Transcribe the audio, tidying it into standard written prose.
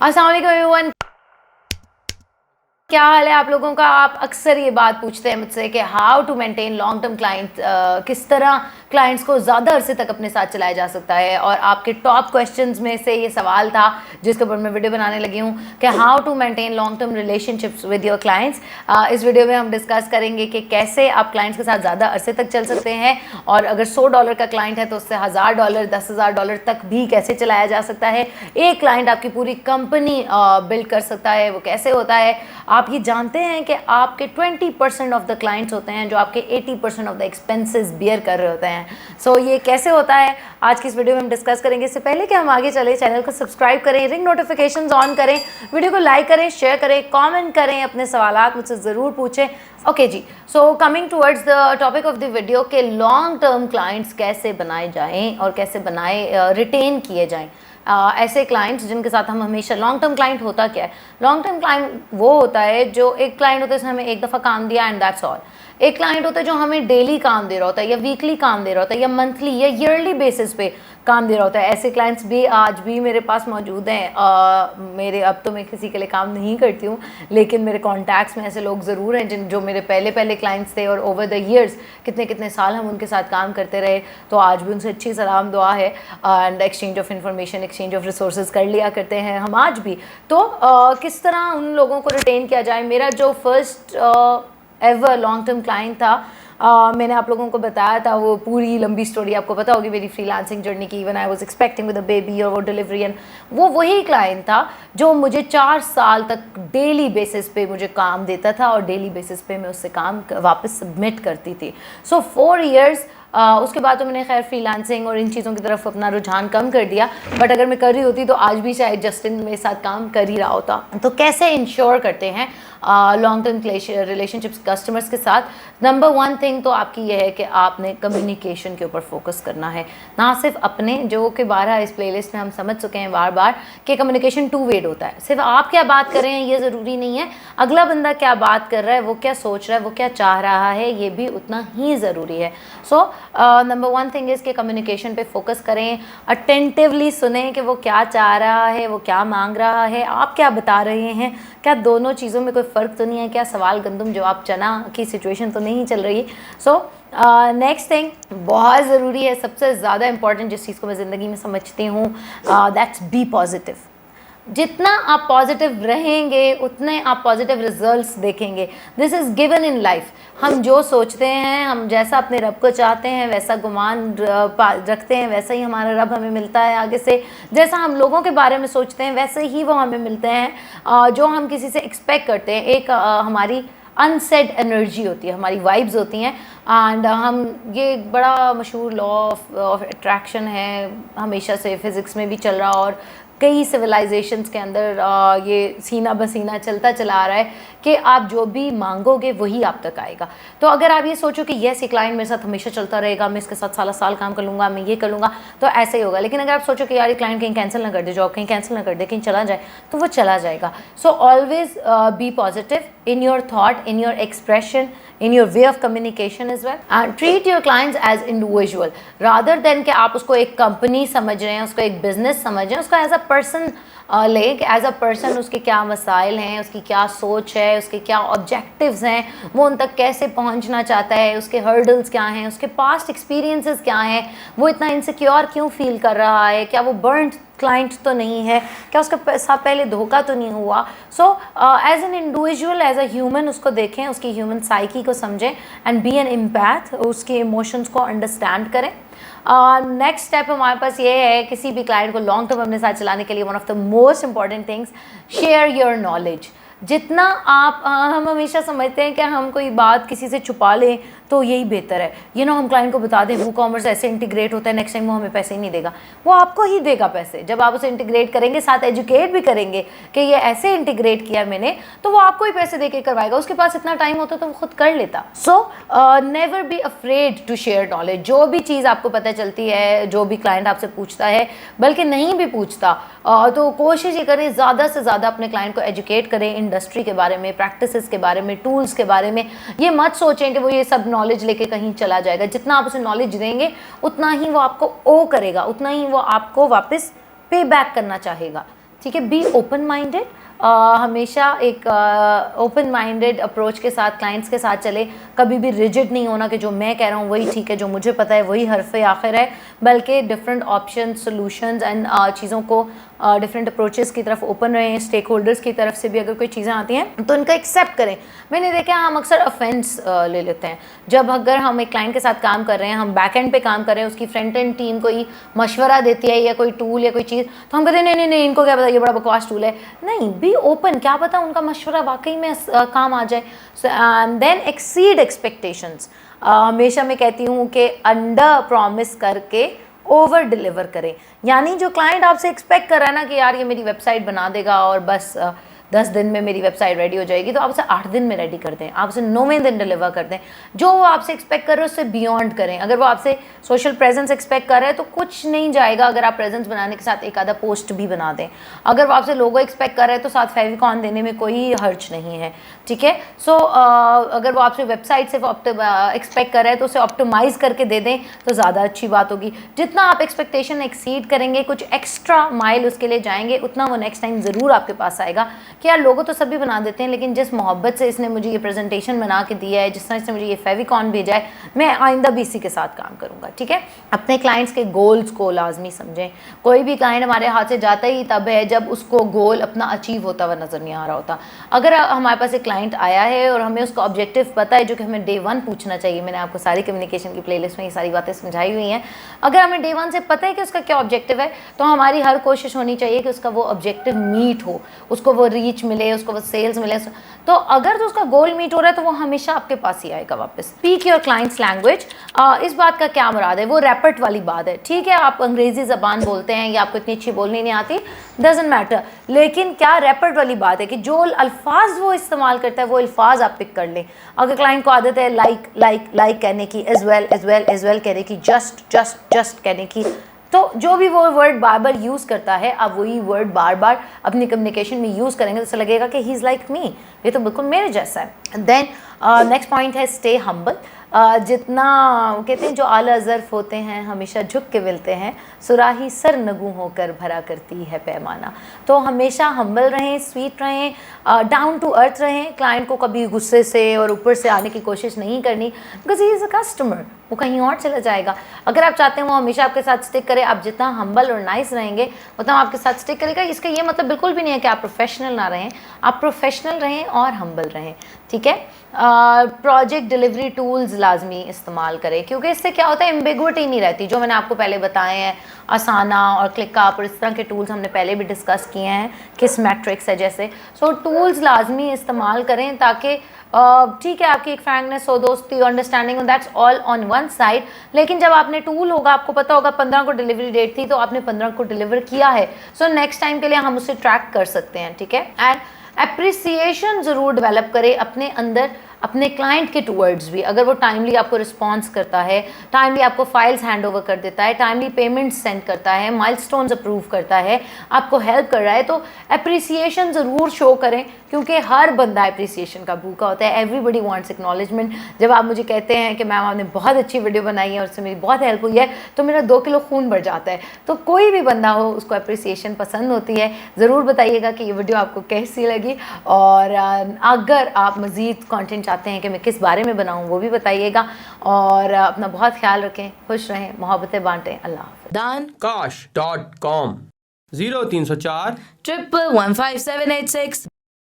अस्सलाम वालेकुम एवरीवन, क्या हाल है आप लोगों का। आप अक्सर ये बात पूछते हैं मुझसे कि how to maintain long term client, किस तरह क्लाइंट्स को ज़्यादा अरसे तक अपने साथ चलाया जा सकता है। और आपके टॉप क्वेश्चंस में से ये सवाल था जिसके ऊपर मैं वीडियो बनाने लगी हूँ कि how to maintain long term relationships with your clients. इस वीडियो में हम डिस्कस करेंगे कि कैसे आप क्लाइंट्स के साथ ज़्यादा अरसे तक चल सकते हैं, और अगर $100 का क्लाइंट है तो उससे $1000 $10,000 तक भी कैसे चलाया जा सकता है। एक क्लाइंट आपकी पूरी कंपनी बिल्ड कर सकता है, वो कैसे होता है। आप ये जानते हैं कि आपके 20% ऑफ द क्लाइंट्स होते हैं जो आपके 80% ऑफ द एक्सपेंसेस बियर कर रहे होते हैं। सो ये कैसे होता है आज की इस वीडियो में हम डिस्कस करेंगे। इससे पहले कि हम आगे चले, चैनल को सब्सक्राइब करें, रिंग नोटिफिकेशंस ऑन करें, वीडियो को लाइक करें, शेयर करें, कमेंट करें, अपने सवालात मुझसे ज़रूर पूछें। Okay ji, so coming towards the topic of the video के लॉन्ग टर्म क्लाइंट्स कैसे बनाए जाएँ और कैसे रिटेन किए जाएँ। ऐसे क्लाइंट्स जिनके साथ हम हमेशा, लॉन्ग टर्म क्लाइंट होता क्या है? लॉन्ग टर्म क्लाइंट वो होता है जो एक क्लाइंट होता है जिसने हमें एक दफ़ा काम दिया एंड दैट्स ऑल। एक क्लाइंट होता है जो हमें डेली काम दे रहा होता है, या वीकली काम दे रहा होता है, या मंथली या ईयरली बेसिस पे काम दे रहा होता है। ऐसे क्लाइंट्स भी आज भी मेरे पास मौजूद हैं। मेरे अब तो मैं किसी के लिए काम नहीं करती हूँ, लेकिन मेरे कॉन्टैक्ट्स में ऐसे लोग ज़रूर हैं जो मेरे पहले क्लाइंट्स थे, और ओवर द ईयर्स कितने साल हम उनके साथ काम करते रहे। तो आज भी उनसे अच्छी सलाम दुआ है, and exchange of information, exchange of resources कर लिया करते हैं हम आज भी। तो किस तरह उन लोगों को रिटेन किया जाए। मेरा जो first ever long term client था, मैंने आप लोगों को बताया था, वो पूरी लंबी स्टोरी आपको पता होगी मेरी फ्रीलांसिंग जर्नी की। When I was expecting with a baby, और वो डिलीवरी, एंड वो वही क्लाइंट था जो मुझे 4 साल तक डेली बेसिस पे मुझे काम देता था, और डेली बेसिस पे मैं उससे काम वापस सबमिट करती थी। सो 4 years। उसके बाद तो मैंने खैर फ्रीलांसिंग और इन चीज़ों की तरफ अपना रुझान कम कर दिया, बट अगर मैं कर रही होती तो आज भी शायद जस्टिन मेरे साथ काम कर ही रहा होता। तो कैसे इंश्योर करते हैं लॉन्ग टर्म रिलेशनशिप्स कस्टमर्स के साथ? नंबर 1 थिंग तो आपकी यह है कि आपने कम्युनिकेशन के ऊपर फोकस करना है। ना सिर्फ अपने, जो कि 12 इस प्लेलिस्ट में हम समझ चुके हैं बार बार कि कम्युनिकेशन 2 वेड होता है। सिर्फ आप क्या बात कर रहे हैं ये ज़रूरी नहीं है, अगला बंदा क्या बात कर रहा है, वो क्या सोच रहा है, वो क्या चाह रहा है, ये भी उतना ही ज़रूरी है। सो नंबर 1 थिंग इज़ कि कम्युनिकेशन पे फोकस करें, अटेंटिवली सुने कि वो क्या चाह रहा है, वो क्या मांग रहा है, आप क्या बता रहे हैं, क्या दोनों चीज़ों में कोई फ़र्क तो नहीं है, क्या सवाल गंदम जवाब चना की सिचुएशन तो नहीं चल रही। सो नेक्स्ट थिंग बहुत ज़रूरी है, सबसे ज़्यादा इंपॉर्टेंट जिस चीज़ को मैं ज़िंदगी में समझती हूँ, दैट्स बी पॉजिटिव। जितना आप पॉजिटिव रहेंगे उतने आप पॉजिटिव रिजल्ट्स देखेंगे। This is given in life. हम जो सोचते हैं, हम जैसा अपने रब को चाहते हैं, वैसा गुमान रखते हैं, वैसा ही हमारा रब हमें मिलता है आगे से। जैसा हम लोगों के बारे में सोचते हैं वैसे ही वो हमें मिलते हैं। जो हम किसी से एक्सपेक्ट करते हैं, एक हमारी अनसेड एनर्जी होती है, हमारी वाइब्स होती हैं। एंड हम, ये बड़ा मशहूर लॉ ऑफ अट्रैक्शन है, हमेशा से फिज़िक्स में भी चल रहा, और कई सिविलाइजेशंस के अंदर ये सीना बसीना चलता चला आ रहा है कि आप जो भी मांगोगे वही आप तक आएगा। तो अगर आप ये सोचो कि येस ये क्लाइंट मेरे साथ हमेशा चलता रहेगा, मैं इसके साथ साल काम कर लूँगा, मैं ये कर लूँगा, तो ऐसे ही होगा। लेकिन अगर आप सोचो कि यार ये क्लाइंट कहीं कैंसिल ना कर दे, जॉब कहीं कैंसिल ना कर दे, कहीं चला जाए, तो वो चला जाएगा। So always be positive in your thought, in your expression, in your way of communication as well, and treat your clients as individual rather than कि आप उसको एक कंपनी समझ रहे हैं, उसको एक बिजनेस समझ रहे हैं। उसको एज अ पर्सन ले, एज अ पर्सन उसके क्या मसाइल हैं, उसकी क्या सोच है, उसके क्या ऑब्जेक्टिव्स हैं, वो उन तक कैसे पहुंचना चाहता है, उसके हर्डल्स क्या हैं, उसके पास्ट एक्सपीरियंसेस क्या हैं, वो इतना इनसिक्योर क्यों फील कर रहा है, क्या वो बर्न्ड क्लाइंट तो नहीं है, क्या उसका साथ पहले धोखा तो नहीं हुआ। So as an individual, as a human उसको देखें, उसकी ह्यूमन साइकी को समझें, एंड बी एन एम्पैथ, उसके इमोशंस को अंडरस्टैंड करें। नेक्स्ट स्टेप हमारे पास ये है, किसी भी क्लाइंट को लॉन्ग टर्म अपने साथ चलाने के लिए one of the most important things, share your knowledge. जितना आप हम हमेशा समझते हैं कि हम कोई बात किसी से छुपा लें तो यही बेहतर है। हम क्लाइंट को बता दें वो कॉमर्स ऐसे इंटीग्रेट होता है, नेक्स्ट टाइम वो हमें पैसे ही नहीं देगा। वो आपको ही देगा पैसे जब आप उसे इंटीग्रेट करेंगे, साथ एजुकेट भी करेंगे कि ये ऐसे इंटीग्रेट किया मैंने, तो वो आपको ही पैसे दे के करवाएगा। उसके पास इतना टाइम होता तो वो खुद कर लेता। So never be afraid to share knowledge. जो भी चीज़ आपको पता चलती है, जो भी क्लाइंट आपसे पूछता है, बल्कि नहीं भी पूछता, तो कोशिश ये करें ज़्यादा से ज़्यादा अपने क्लाइंट को एजुकेट करें इंडस्ट्री के बारे में, प्रैक्टिसेस के बारे में, टूल्स के बारे में। ये मत सोचें कि वो ये सब नॉलेज लेके कहीं चला जाएगा। जितना आप उसे नॉलेज देंगे उतना ही वो आपको ओ करेगा, उतना ही वो आपको वापस पे बैक करना चाहेगा। ठीक है, बी ओपन माइंडेड, हमेशा एक ओपन माइंडेड अप्रोच के साथ क्लाइंट्स के साथ चले, कभी भी रिजिड नहीं होना कि जो मैं कह रहा हूँ वही ठीक है, जो मुझे पता है वही हरफ़े आखिर है, बल्कि डिफरेंट ऑप्शन सॉल्यूशंस एंड चीज़ों को डिफरेंट अप्रोचेस की तरफ ओपन रहें। स्टेक होल्डर्स की तरफ से भी अगर कोई चीज़ें आती हैं तो उनका एक्सेप्ट करें। मैंने देखा हम अक्सर ऑफेंस ले लेते हैं जब अगर हम एक क्लाइंट के साथ काम कर रहे हैं, हम बैक एंड पे काम कर रहे हैं, उसकी फ्रंट एंड टीम कोई मशवरा देती है या कोई टूल या कोई चीज़, तो हम कहते हैं नहीं नहीं इनको क्या पता, ये बड़ा बकवास टूल है। नहीं, बी ओपन, क्या पता उनका मशवरा वाकई में काम आ जाए। And then exceed expectations. हमेशा मैं कहती हूँ कि अंडर प्रॉमिस करके ओवर डिलीवर करें। यानी जो क्लाइंट आपसे एक्सपेक्ट कर रहा है ना कि यार ये मेरी वेबसाइट बना देगा और बस 10 दिन में मेरी वेबसाइट रेडी हो जाएगी, तो आप उसे 8 दिन में रेडी कर दें, आप उसे 9वें दिन डिलीवर कर दें। जो वो आपसे एक्सपेक्ट कर रहे हैं उससे बियॉन्ड करें। अगर वो आपसे सोशल प्रेजेंस एक्सपेक्ट कर रहे हैं तो कुछ नहीं जाएगा अगर आप प्रेजेंस बनाने के साथ एक आधा पोस्ट भी बना दें। अगर वो आपसे लोगो एक्सपेक्ट कर रहे हैं तो साथ फेविकॉन देने में कोई हर्ज नहीं है, ठीक है। सो अगर वो आपसे वेबसाइट से एक्सपेक्ट कर रहे हैं तो उसे ऑप्टिमाइज करके दे दें तो ज़्यादा अच्छी बात होगी। जितना आप एक्सपेक्टेशन एक्सीड करेंगे, कुछ एक्स्ट्रा माइल उसके लिए जाएंगे, उतना वो नेक्स्ट टाइम ज़रूर आपके पास आएगा कि यार लोगो तो सभी बना देते हैं, लेकिन जिस मोहब्बत से इसने मुझे ये प्रेजेंटेशन बना के दिया है, जिस तरह इसने मुझे ये फेविकॉन भेजा है, मैं आइंदा भी इसी के साथ काम करूँगा, ठीक है। अपने क्लाइंट्स के गोल्स को लाजमी समझें। कोई भी क्लाइंट हमारे हाथ से जाता ही तब है जब उसको गोल अपना अचीव होता हुआ नज़र नहीं आ रहा होता। अगर हमारे पास एक क्लाइंट आया है और हमें उसका ऑब्जेक्टिव पता है, जो कि हमें डे 1 पूछना चाहिए, मैंने आपको सारी कम्युनिकेशन की प्लेलिस्ट में ये सारी बातें समझाई हुई हैं। अगर हमें डे 1 से पता है कि उसका क्या ऑब्जेक्टिव है, तो हमारी हर कोशिश होनी चाहिए कि उसका वो ऑब्जेक्टिव मीट हो, उसको वो रीच मिले, उसको वो सेल्स मिले। तो अगर तो उसका गोल मीट हो रहा है तो वो हमेशा आपके पास ही आएगा वापस। Speak your clients language. इस बात का क्या मुराद है? वो रैपट वाली बात है, ठीक है। आप अंग्रेजी ज़बान बोलते हैं या आपको इतनी अच्छी बोलनी नहीं आती, डजंट मैटर, लेकिन क्या रैपट वाली बात है कि जो अल्फाज वो इस्तेमाल करता है वो अल्फाज आप पिक कर लें। अगर क्लाइंट को आदत है लाइक लाइक लाइक कहने की, एज वेल कहने की, जस्ट कहने की, तो जो भी वो वर्ड बार बार यूज़ करता है, आप वही वर्ड बार बार अपनी कम्युनिकेशन में यूज़ करेंगे तो ऐसा लगेगा कि ही इज़ लाइक मी, ये तो बिल्कुल मेरे जैसा है। देन नेक्स्ट पॉइंट है स्टे हम्बल। जितना कहते हैं जो आला ज़र्फ़ होते हैं हमेशा झुक के मिलते हैं, सुराही सर नगू होकर भरा करती है पैमाना। तो हमेशा हम्बल रहें, स्वीट रहें, डाउन टू अर्थ रहें। क्लाइंट को कभी गुस्से से और ऊपर से आने की कोशिश नहीं करनी, because he is a customer, वो कहीं और चला जाएगा। अगर आप चाहते हैं वो हमेशा आपके साथ स्टिक करे, आप जितना हम्बल और नाइस रहेंगे उतना आपके साथ स्टिक करेगा। इसका ये मतलब बिल्कुल भी नहीं है कि आप प्रोफेशनल ना रहें, आप प्रोफेशनल रहें और हम्बल रहें, ठीक है। प्रोजेक्ट डिलीवरी टूल्स लाजमी इस्तेमाल करें, क्योंकि इससे क्या होता है, एम्बिगुइटी नहीं रहती। जो मैंने आपको पहले बताए हैं, आसाना और क्लिकअप और इस तरह के टूल्स हमने पहले भी डिस्कस किए हैं, किस मैट्रिक्स है जैसे। सो टूल्स लाजमी इस्तेमाल करें ताकि ठीक है आपकी एक फ्रैंकनेस हो, दोस्ती, understanding, that's all on one side. लेकिन जब आपने टूल होगा, आपको पता होगा 15 को डिलीवरी डेट थी तो आपने 15 को डिलीवर किया है, सो नेक्स्ट टाइम के लिए हम उसे ट्रैक कर सकते हैं, ठीक है। एंड एप्रिसिएशन ज़रूर डेवलप करें अपने अंदर, अपने क्लाइंट के टूवर्ड्स भी। अगर वो टाइमली आपको रिस्पॉन्स करता है, टाइमली आपको फाइल्स हैंड ओवर कर देता है, टाइमली पेमेंट्स सेंड करता है, माइलस्टोन्स अप्रूव करता है, आपको हेल्प कर रहा है, तो एप्रिसिएशन ज़रूर शो करें, क्योंकि हर बंदा एप्रिसिएशन का भूखा होता है। Everybody wants acknowledgement. जब आप मुझे कहते हैं कि मैम आपने बहुत अच्छी वीडियो बनाई है और उससे मेरी बहुत हेल्प हुई है, तो मेरा 2 किलो खून बढ़ जाता है। तो कोई भी बंदा हो, उसको एप्रिसिएशन पसंद होती है। ज़रूर बताइएगा कि ये वीडियो आपको कैसी लगी, और अगर आप मज़ीद कॉन्टेंट चाहते हैं कि मैं किस बारे में बनाऊं वो भी बताइएगा। और अपना बहुत ख्याल रखें, खुश रहें, मोहब्बतें बांटें। अल्लाह हाफ़िज़। dankash.com 0304 1115786